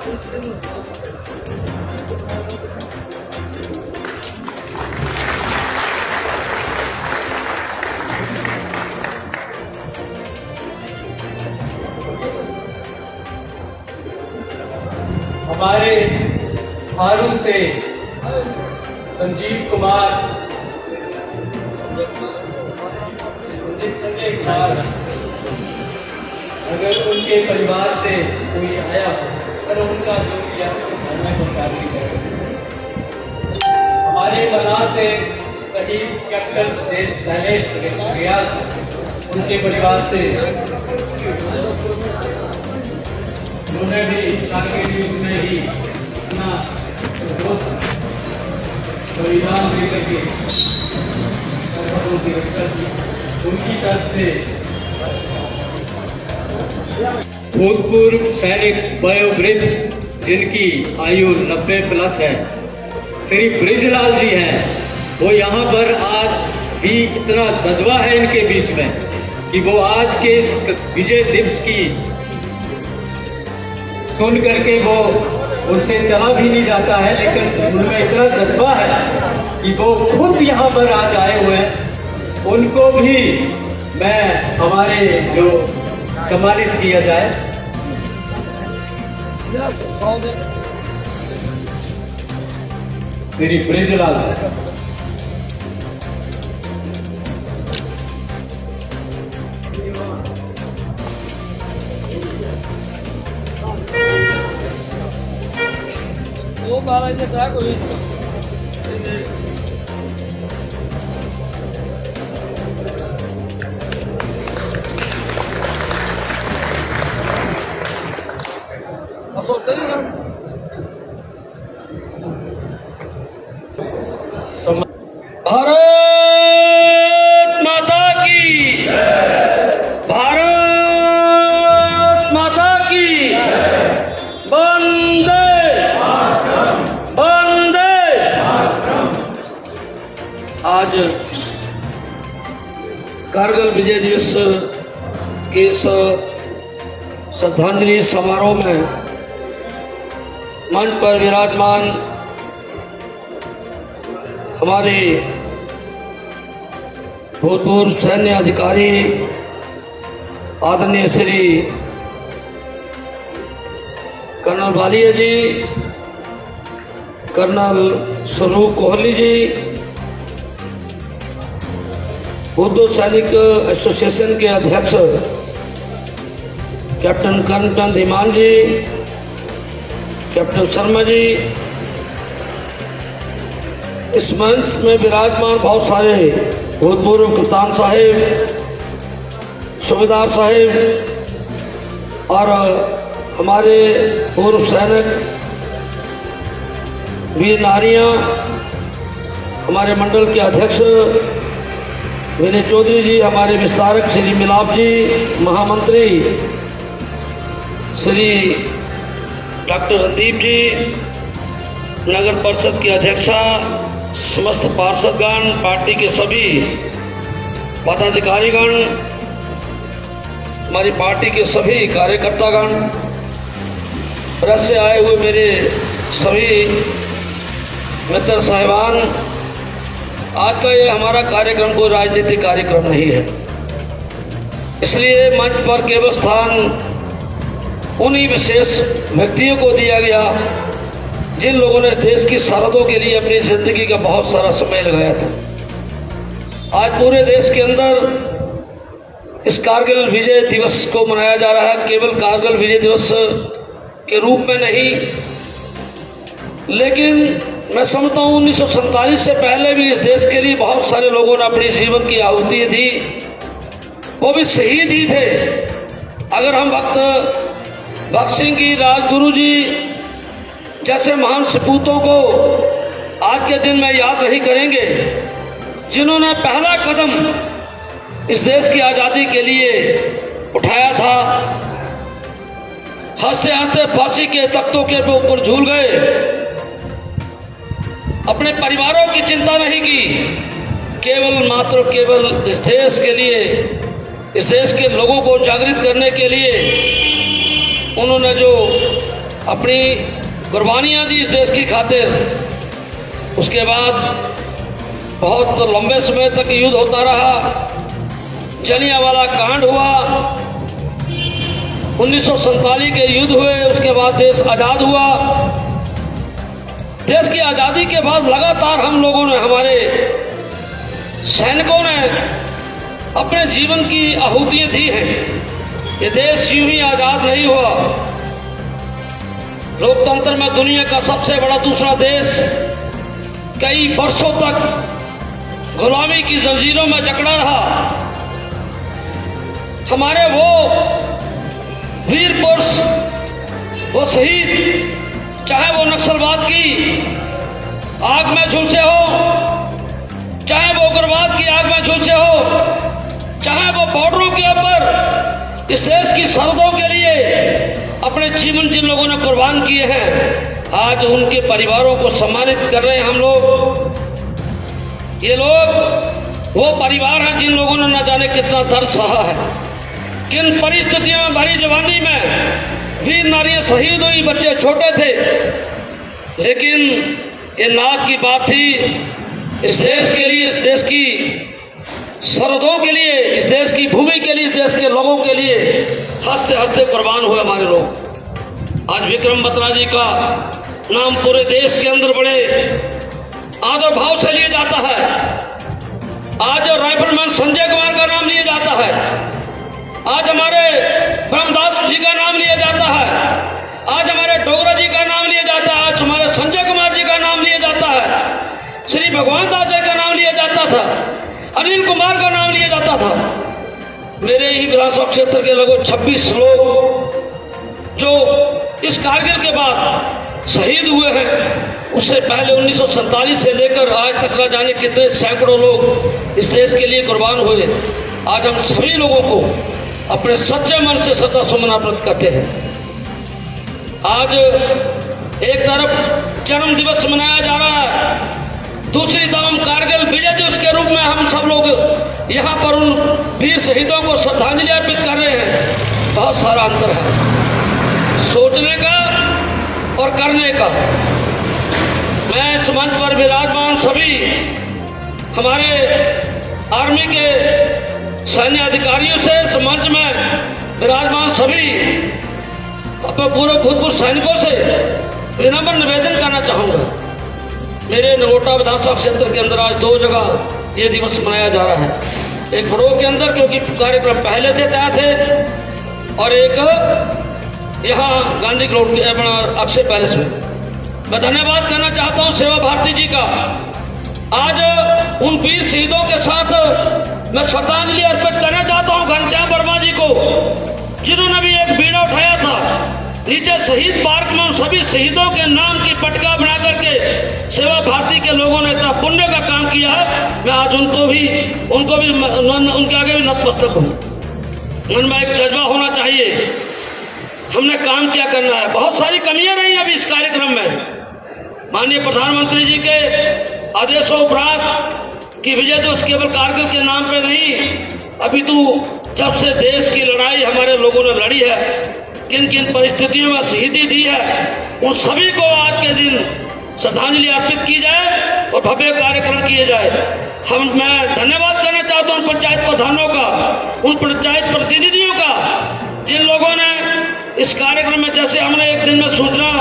हमारे हारू से संजीव कुमार, संजय कुमार, अगर उनके परिवार से कोई आया हो पर उनका जो भी हमें पहुंचा दी है। हमारे बना से शहीद कैप्टन शैलेश रियाज, उनके परिवार से उन्होंने भी कारगिल युद्ध में ही अपना बलिदान देकर के सरहदों की रक्षा की। उनकी तरफ से भूतपूर्व सैनिक वयोवृद्ध जिनकी आयु 90 प्लस है, श्री ब्रिजलाल जी हैं, वो यहाँ पर आज भी इतना जज्बा है इनके बीच में कि वो आज के इस विजय दिवस की सुन करके वो उससे चला भी नहीं जाता है, लेकिन उनमें इतना जज्बा है कि वो खुद यहाँ पर आज आए हुए हैं। उनको भी मैं हमारे जो सम्मानित किया जाए। श्री ब्रिजलाल वो महाराज ने कहा कोई भारत माता की, भारत माता की, वंदे वंदे। आज कारगिल विजय दिवस के इस श्रद्धांजलि समारोह में मंच पर विराजमान हमारे भूतपूर्व सैन्य अधिकारी आदरणीय श्री कर्नल वालिया जी, कर्नल स्वरूप कोहली जी, उर्दू सैनिक एसोसिएशन के अध्यक्ष कैप्टन कर्नटन धीमान जी, कैप्टन शर्मा जी, इस मंच में विराजमान बहुत सारे भूतपूर्व कप्तान साहिब, सूबेदार साहिब और हमारे पूर्व सैनिक, वीर नारियां, हमारे मंडल के अध्यक्ष विनय चौधरी जी, हमारे विस्तारक श्री मिलाप जी, महामंत्री श्री डॉक्टर संदीप जी, नगर परिषद की अध्यक्षा, समस्त पार्षदगण, पार्टी के सभी पदाधिकारीगण, हमारी पार्टी के सभी कार्यकर्तागण, प्रेस से आए हुए मेरे सभी मित्र साहिबान, आज का ये हमारा कार्यक्रम कोई राजनीतिक कार्यक्रम नहीं है, इसलिए मंच पर केवल स्थान उन्हीं विशेष व्यक्तियों को दिया गया जिन लोगों ने देश की सरहदों के लिए अपनी जिंदगी का बहुत सारा समय लगाया था। आज पूरे देश के अंदर इस कारगिल विजय दिवस को मनाया जा रहा है, केवल कारगिल विजय दिवस के रूप में नहीं, लेकिन मैं समझता हूँ 1947 से पहले भी इस देश के लिए बहुत सारे लोगों ने अपनी जीवन की आहुति दी, वो भी शहीद ही थे। अगर हम भगत सिंह की, राजगुरु जी जैसे महान सपूतों को आज के दिन में याद नहीं करेंगे, जिन्होंने पहला कदम इस देश की आज़ादी के लिए उठाया था, हंसते हंसते फांसी के तख्तों के ऊपर झूल गए, अपने परिवारों की चिंता नहीं की, केवल इस देश के लिए, इस देश के लोगों को जागृत करने के लिए उन्होंने जो अपनी कुर्बानियाँ दी इस देश की खातिर। उसके बाद बहुत लंबे समय तक युद्ध होता रहा, जलियांवाला कांड हुआ, 1947 के युद्ध हुए, उसके बाद देश आज़ाद हुआ। देश की आज़ादी के बाद लगातार हम लोगों ने, हमारे सैनिकों ने अपने जीवन की आहुतियाँ दी हैं। ये देश यूं ही आज़ाद नहीं हुआ। लोकतंत्र में दुनिया का सबसे बड़ा दूसरा देश कई वर्षों तक गुलामी की जंजीरों में जकड़ा रहा। हमारे वो वीर पुरुष, वो शहीद, चाहे वो नक्सलवाद की आग में झुलसे हो, चाहे वो उग्रवाद की आग में झुलसे हो, चाहे वो बॉर्डरों के ऊपर इस देश की सरहदों के लिए अपने जीवन जिन लोगों ने कुर्बान किए हैं, आज उनके परिवारों को सम्मानित कर रहे हैं हम लोग। ये लोग वो परिवार हैं जिन लोगों ने न जाने कितना दर्द सहा है, किन परिस्थितियों में भरी जवानी में वीर नारियां शहीद हुई, बच्चे छोटे थे, लेकिन ये नाज की बात थी। इस देश के लिए, इस देश की सरहदों के लिए, इस देश की भूमि के लिए, इस देश के लोगों के लिए हद से हद से कुर्बान हुए हमारे लोग। आज विक्रम बत्रा जी का नाम पूरे देश के अंदर बड़े आदर भाव से लिया जाता है। आज राइफलमैन संजय कुमार का नाम लिया जाता है, आज हमारे ब्रह्मदास जी का नाम लिया जाता है, आज हमारे डोगरा जी का नाम लिया जाता है, आज हमारे संजय कुमार जी का नाम लिया जाता है, श्री भगवान दास जी का नाम लिया जाता था, अनिल कुमार का नाम लिया जाता था। मेरे ही विधानसभा क्षेत्र के लगभग 26 लोग जो इस कारगिल के बाद शहीद हुए हैं, उससे पहले 1947 से लेकर आज तक न जाने कितने सैकड़ों लोग इस देश के लिए कुर्बान हुए। आज हम सभी लोगों को अपने सच्चे मन से श्रद्धा सुमन अर्पित करते हैं। आज एक तरफ जन्म दिवस मनाया जा रहा है, दूसरी तरफ हम कारगिल विजय दिवस के रूप में हम सब लोग यहाँ पर उन वीर शहीदों को श्रद्धांजलि अर्पित कर रहे हैं। बहुत सारा अंतर है सोचने का और करने का। मैं इस मंच पर विराजमान सभी हमारे आर्मी के सैन्य अधिकारियों से, इस मंच में विराजमान सभी अपने पूरे भूतपूर्व सैनिकों से विनम्र निवेदन करना चाहूँगा। मेरे नगोटा विधानसभा क्षेत्र के अंदर आज 2 जगह ये दिवस मनाया जा रहा है। एक फड़ोह के अंदर, क्योंकि कार्यक्रम पहले से तय थे, और एक यहाँ गांधी ग्राउंड के अपना अक्षय पैलेस में। मैं धन्यवाद करना चाहता हूँ सेवा भारती जी का। आज उन वीर शहीदों के साथ मैं श्रद्धांजलि अर्पित करना चाहता हूँ घनश्याम वर्मा जी को, जिन्होंने भी एक बीड़ा उठाया था। नीचे शहीद पार्क में उन सभी शहीदों के नाम की पटका बना करके सेवा भारती के लोगों ने इतना पुण्य का काम किया है। मैं आज उनको भी उनके आगे भी नतमस्तक हूँ। मन में एक जज्बा होना चाहिए, हमने काम क्या करना है। बहुत सारी कमियां रही अभी इस कार्यक्रम में। माननीय प्रधानमंत्री जी के आदेशों उपरांत कि विजय दिवस केवल कारगिल के नाम पे नहीं, अभी तो जब से देश की लड़ाई हमारे लोगों ने लड़ी है, किन किन परिस्थितियों में शहीदी दी है, उन सभी को आज के दिन श्रद्धांजलि अर्पित की जाए और भव्य कार्यक्रम किए जाए। मैं धन्यवाद करना चाहता हूँ पंचायत प्रधानों का, उन पंचायत प्रतिनिधियों का, जिन लोगों ने इस कार्यक्रम में, जैसे हमने एक दिन में सूचना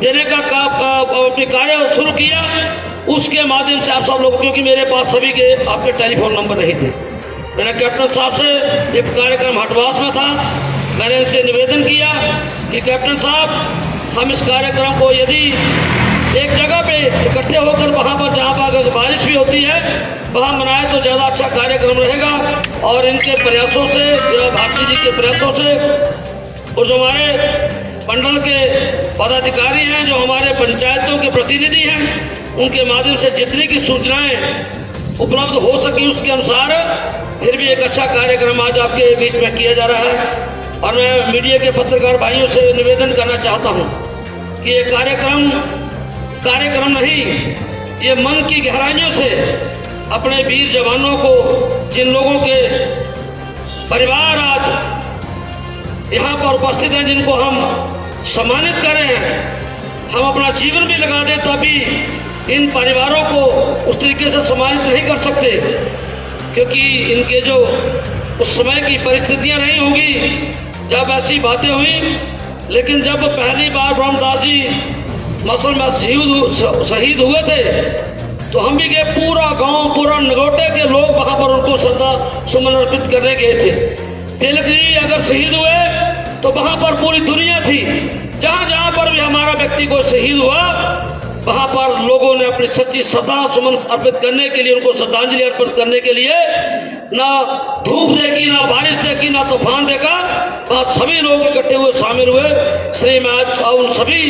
देने का कार्य शुरू किया, उसके माध्यम से आप सब लोग, क्योंकि मेरे पास सभी के आपके टेलीफोन नंबर नहीं थे, मैंने कैप्टन साहब से, ये कार्यक्रम हटवास में था, मैंने इनसे निवेदन किया कि कैप्टन साहब हम इस कार्यक्रम को यदि एक जगह पे इकट्ठे होकर वहाँ पर जहाँ पर अगर बारिश भी होती है वहाँ मनाए तो ज़्यादा अच्छा कार्यक्रम रहेगा। और इनके प्रयासों से, सेवा भारती जी के प्रयासों से, और जो हमारे मंडल के पदाधिकारी हैं, जो हमारे पंचायतों के प्रतिनिधि हैं, उनके माध्यम से जितनी की सूचनाएं उपलब्ध हो सकी उसके अनुसार फिर भी एक अच्छा कार्यक्रम आज आपके बीच में किया जा रहा है। और मैं मीडिया के पत्रकार भाइयों से निवेदन करना चाहता हूं कि ये कार्यक्रम नहीं, ये मन की गहराइयों से अपने वीर जवानों को, जिन लोगों के परिवार आज यहाँ पर उपस्थित हैं, जिनको हम सम्मानित करें, हम अपना जीवन भी लगा दें तभी इन परिवारों को उस तरीके से सम्मानित नहीं कर सकते, क्योंकि इनके जो उस समय की परिस्थितियां नहीं होगी जब ऐसी बातें हुई। लेकिन जब पहली बार ब्रह्मदास जी मसल में शहीद हुए थे तो हम भी गए, पूरा गांव, पूरा नगोटे के लोग वहां पर उनको श्रद्धा सुमन अर्पित करने गए थे। तिलक जी अगर शहीद हुए तो वहां पर पूरी दुनिया थी। जहां जहां पर भी हमारा व्यक्ति को शहीद हुआ वहां पर लोगों ने अपनी सच्ची श्रद्धा सुमन अर्पित करने के लिए, उनको श्रद्धांजलि अर्पित करने के लिए ना धूप देखी, ना बारिश देखी, ना तूफान देखा, वहां सभी लोग इकट्ठे हुए, शामिल हुए। श्री मैं आज उन सभी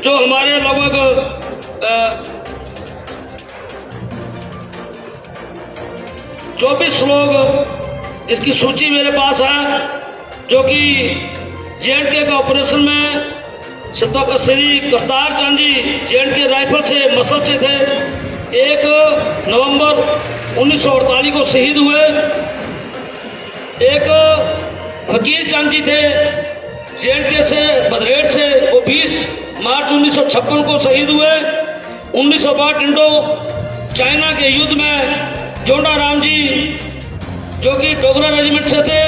जो हमारे लगभग 24 लोग जिसकी सूची मेरे पास है, जो कि जे.एंड.के का ऑपरेशन में श्री करतार चंद जी जे.एंड.के राइफल से मसल से थे, 1 नवंबर 1948 को शहीद हुए। एक फकीर चंद जी थे जे.एंड.के से बदरेट से, वो 20 मार्च 1956 को शहीद हुए। 1962 इंडो चाइना के युद्ध में जोंडा राम जी जो कि डोगरा रेजिमेंट से थे,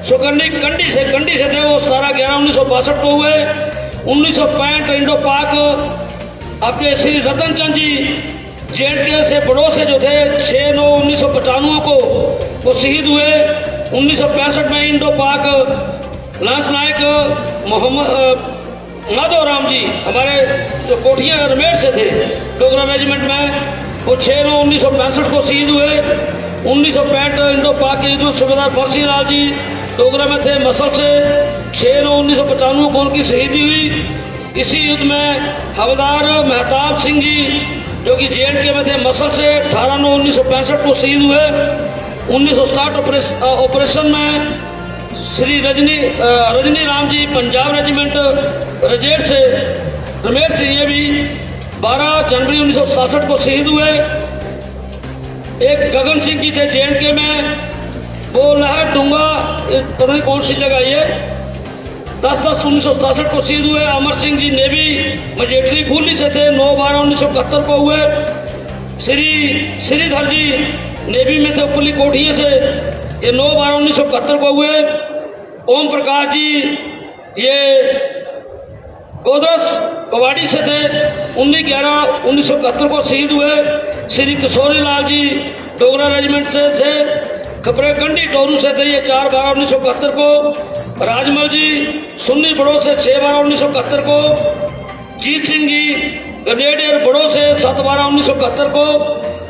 सुकन्नी कंडी से थे, वो 17/11/1962 को हुए। 1965 इंडो पाक आपके श्री रतन चंद जी जे.एंड.के से बड़ों से जो थे 6/9/1995 को वो शहीद हुए। 1965 में इंडो पाक लांस नायक मोहम्मद माधव राम जी हमारे जो कोठिया रमेर से थे डोगरा रेजिमेंट में, वो 6/9/1965 को शहीद हुए। 1965 इंडो पाक के युद्ध में सूबेदार बरसी लाल जी डोगरा में थे मसल से, 6/9/1995 को उनकी शहीदी हुई। इसी युद्ध में हवलदार महताब सिंह जी जो कि जे.एंड.के में थे मसल से, 18/9/1965 को शहीद हुए। 1960 ऑपरेशन में श्री रजनी राम जी पंजाब रेजिमेंट रजेट से रमेश से, ये भी 12 जनवरी 1967 को शहीद हुए। एक गगन सिंह जी थे जे.एंड.के में, वो लहर डूंगा पता नहीं कौन सी जगह, ये 10/10/1967 को शहीद हुए। अमर सिंह जी नेवी मजेटरी फूली से थे, 9/12/1971 को हुए। श्रीधर जी नेवी में थे उपली कोठिए से, ये 9/12/1971 को हुए। ओम प्रकाश जी ये गोदरस कवाड़ी से थे, 19/11/1971 को शहीद हुए। श्री किशोरी लाल जी डोगरा रेजिमेंट से थे, खपरे कंडी टोरू से थे, ये 4/12/1971 को। राजमल जी सुन्नी बड़ों से 6/12/1971 को। जीत सिंह जी ग्रेनेडियर बड़ों से 7/12/1971 को।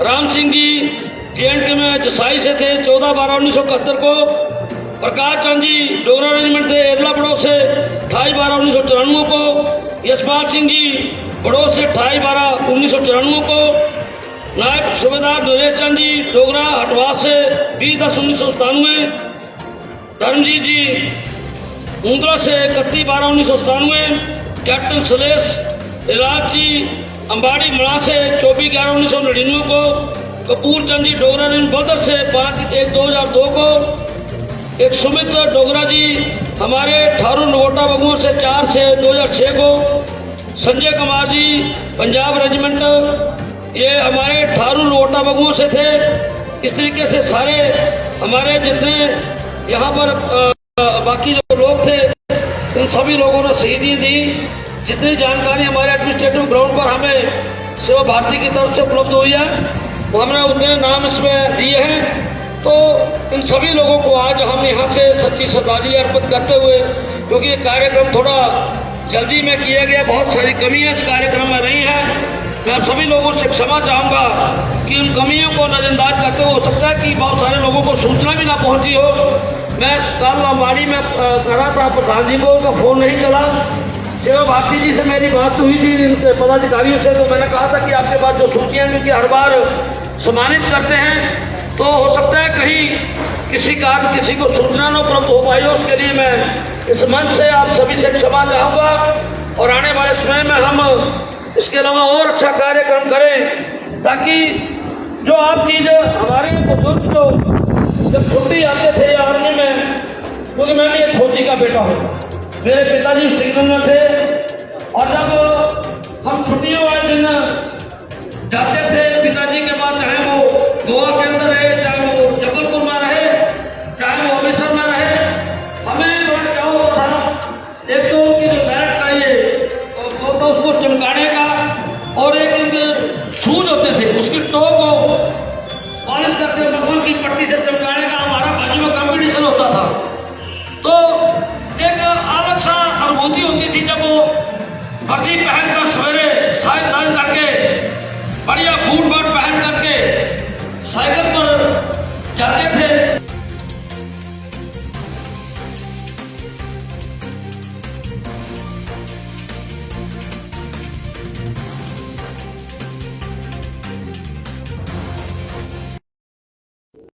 राम सिंह जी जे.एंड.के में जसाई से थे, 14/12/1971 को। प्रकाश चंद जी डोगरा रेजिमेंट थे एरला बड़ों से, 28/12/1994 को। यशपाल सिंह जी बड़ों से 28/12/1994 को। नायब सूबेदार नरेश चंद जी डोगरा हटवास से 20/10/1997। धर्मजीत जी मुंद्रा से 31/12/1997। कैप्टन सुलेश इलाज जी अंबाड़ी मड़ा से 24/11/1999 को। कपूर चंद जी डोगरा बदर से 5/1/2002 को। एक सुमित डोगरा जी हमारे ठारू नगोटा बगुओं से 4/6/2006 को। संजय कुमार जी पंजाब रेजिमेंट, ये हमारे ठारू नगोटा बगुओं से थे। इस तरीके से सारे हमारे जितने यहाँ पर बाकी जो लोग थे उन सभी लोगों ने शहीदी दी। जितनी जानकारी हमारे एडमिनिस्ट्रेटिव ग्राउंड पर हमें सेवा भारती की तरफ से उपलब्ध हुई है वो हमने उतने नाम इसमें दिए हैं। तो इन सभी लोगों को आज हम यहाँ से सच्ची श्रद्धांजलि अर्पित करते हुए, क्योंकि ये कार्यक्रम थोड़ा जल्दी में किया गया, बहुत सारी कमियां इस कार्यक्रम में रही हैं, मैं आप सभी लोगों से क्षमा चाहूँगा कि उन कमियों को नजरअंदाज करते हो सकता है कि बहुत सारे लोगों को सूचना भी ना पहुँची हो। मैं कल अंबाड़ी में करा था प्रधान जी को, फोन नहीं चला। सेवा भारती जी से मेरी बात हुई थी इनके पदाधिकारियों से, तो मैंने कहा था कि आपके पास जो सूचियाँ क्योंकि हर बार सम्मानित करते हैं तो हो सकता है कहीं किसी कारण किसी को सूचना न उपलब्ध हो पाई हो, उसके लिए मैं इस मंच से आप सभी से क्षमा चाहूँगा। और आने वाले समय में हम इसके अलावा और अच्छा कार्यक्रम करें ताकि जो आप चीज़ हमारे बुजुर्ग जो जब छुट्टी आते थे आर्मी में, क्योंकि मैं भी एक फौजी का बेटा हूँ, मेरे पिताजी सिंगल में थे और जब हम छुट्टियों वाले दिन जाते थे पिताजी के पास, चाहे वो गोवा के अंदर रहे, चाहे वो जबलपुर में रहे, चाहे वो अमृतसर में रहे, हमें वहाँ क्या होता था, एक तो उनकी जो बैरक का ये वो तो उसको चमकाने का, और एक इनके शूज होते थे उसकी टो को पॉलिश करके मखमल की पट्टी से चमकाने का हमारा बाजू में कॉम्पिटिशन होता था। तो एक अलग सा अनुभूति होती थी जब वो वर्दी पहनकर सवेरे साइड करके बढ़िया फूट